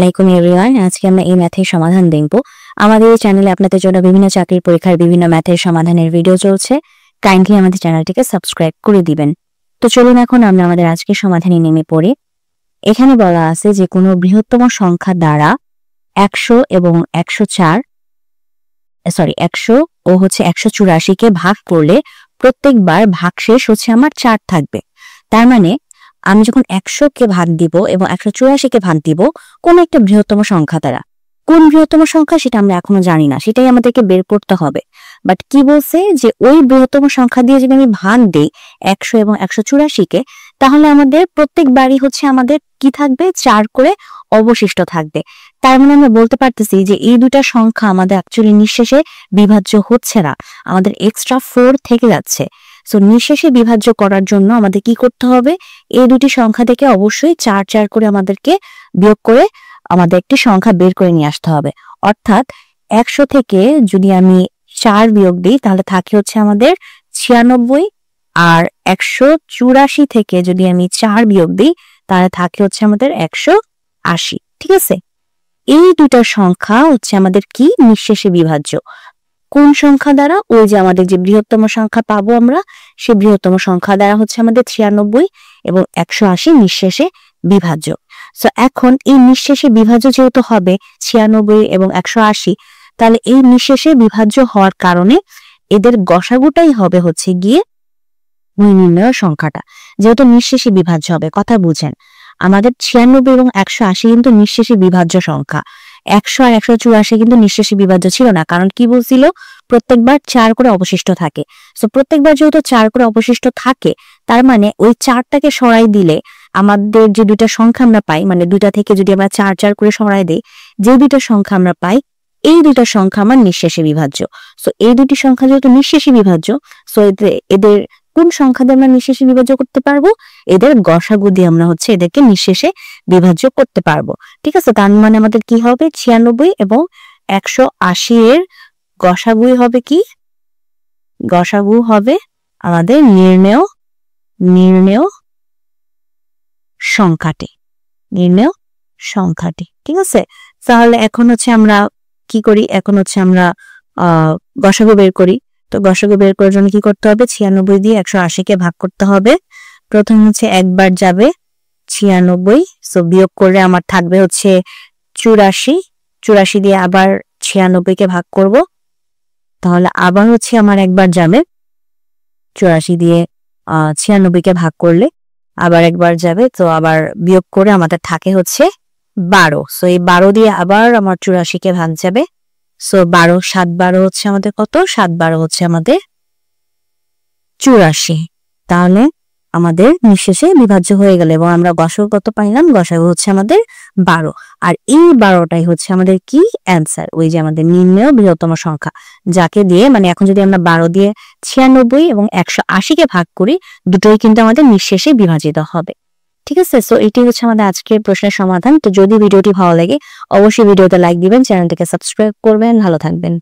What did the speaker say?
আসসালামু আলাইকুম এভরিওয়ান, আজকে আমরা এই ম্যাথের সমাধান দেখব। আমাদের এই চ্যানেলে আপনাদের জন্য বিভিন্ন চাকরির পরীক্ষার বিভিন্ন ম্যাথের সমাধানের ভিডিও চলছে। কাইন্ডলি আমাদের চ্যানেলটিকে সাবস্ক্রাইব করে দিবেন। তো চলুন এখন আমরা আমাদের আজকের সমাধানে নেমে পড়ি। এখানে বলা আছে যে কোনো বৃহত্তম সংখ্যা দ্বারা 100 এবং 100 ও 184 কে ভাগ করলে প্রত্যেকবার ভাগশেষ আমার 4 থাকবে। তার মানে আমি যখন 100 কে ভাগ দিব এবং 184 কে ভাগ দিব কোন একটা বৃহত্তম সংখ্যা দ্বারা, কোন বৃহত্তম সংখ্যা সেটা আমরা এখনো জানি না, সেটাই আমাদেরকে বের করতে হবে। বাট কি বলছে যে ওই বৃহত্তম সংখ্যা দিয়ে যদি আমি ভাগ দেই 100 এবং 184 কে, তাহলে আমাদের প্রত্যেকবারই আমাদের কি থাকবে, 4 করে অবশিষ্ট থাকবে। তার মানে আমরা বলতে পারতেছি যে এই দুটা সংখ্যা আমাদের অ্যাকচুয়ালি নিঃশেষে বিভাজ্য হচ্ছে না, আমাদের এক্সট্রা 4 থেকে যাচ্ছে। সো নিঃশেষে বিভাজ্য করার জন্য আমাদের কি করতে হবে, এই দুটি সংখ্যা থেকে অবশ্যই 4 4 করে আমাদেরকে বিয়োগ করে আমাদের একটি সংখ্যা বের করে নিয়ে আসতে হবে। অর্থাৎ 100 থেকে যদি আমি 4 বিয়োগ দিই তাহলে থাকে আমাদের 96, আর 184 থেকে যদি আমি 4 বিয়োগ দিই তাহলে থাকে আমাদের 180। ঠিক আছে, এই দুটা সংখ্যা আমাদের কি নিঃশেষে বিভাজ্য। কোন সংখ্যা দ্বারা? ওই যে আমাদের যে বৃহত্তম সংখ্যা পাবো আমরা, সেই বৃহত্তম সংখ্যা দ্বারা আমাদের 96 এবং 180 নিঃশেষে বিভাজ্য। সো এখন এই নিঃশেষে বিভাজ্য যেহেতু হবে 96 এবং 180, তাহলে এই নিঃশেষে বিভাজ্য হওয়ার কারণে এদের গসাগুটাই হবে গিয়ে ওই নির্ণয় সংখ্যাটা, যেহেতু নিঃশেষে বিভাজ্য হবে। কথা বুঝেন, আমাদের 96 এবং 180 কিন্তু নিঃশেষে বিভাজ্য সংখ্যা। 100 আর 184 কিন্তু নিঃশেষে বিভাজ্য ছিল না, কারণ কি বলছিল, প্রত্যেকবার 4 করে অবশিষ্ট থাকে। সো প্রত্যেকবার যেহেতু 4 করে অবশিষ্ট থাকে, তার মানে ওই 4টাকে সরাই দিলে আমাদের যে দুইটা সংখ্যা আমরা পাই, মানে দুইটা থেকে যদি আমরা 4 4 করে সরাই দেই, যে দুইটা সংখ্যা আমরা পাই, এই দুইটা সংখ্যা আমার নিঃশেষে বিভাজ্য। সো এই দুটি সংখ্যা যেহেতু নিঃশেষে বিভাজ্য, সো এদের কোন সংখ্যা দিয়ে আমরা নিঃশেষে বিভাজ্য করতে পারবো, এদের গসাগু দিয়ে আমরা এদেরকে নিঃশেষে বিভাজ্য করতে পারবো। ঠিক আছে, তার মানে আমাদের কি হবে, 96 এবং 180 এর গসাগুই হবে কি, গসাগু হবে আমাদের নির্ণেয় সংখ্যাটি। ঠিক আছে, তাহলে এখন আমরা কি করি, এখন আমরা গসাগু বের করি। তো গসাগু বের করার জন্য কি করতে হবে, 96 দিয়ে 180 কে ভাগ করতে হবে। প্রথম একবার যাবে 96, সো বিয়োগ করে আমার থাকবে 84 দিয়ে আবার 96 কে ভাগ করব, তাহলে আবার আমার একবার যাবে 84 দিয়ে 96 কে ভাগ করলে আবার একবার যাবে, তো আবার বিয়োগ করে আমাদের থাকে 12। সো এই 12 দিয়ে আবার আমার 84 কে ভাগ যাবে। সো 12 7 12 আমাদের কত, 7 12 আমাদের 84। তাহলে আমাদের নিঃশেষে বিভাজ্য হয়ে গেল এবং আমরা গসাগু কত পাইলাম, গসাগু আমাদের 12। আর এই 12টাই আমাদের কি অ্যান্সার, ওই যে আমাদের নির্ণেয় বৃহত্তম সংখ্যা, যাকে দিয়ে মানে এখন যদি আমরা 12 দিয়ে 96 এবং 180 কে ভাগ করি, দুটোই কিন্তু আমাদের নিঃশেষে বিভাজিত হবে। ঠিক আছে, সো এটি আমাদের আজকের প্রশ্নের সমাধান। তো যদি ভিডিওটি ভালো লাগে অবশ্যই ভিডিওতে লাইক দিবেন, চ্যানেলটিকে সাবস্ক্রাইব করবেন। ভালো থাকবেন।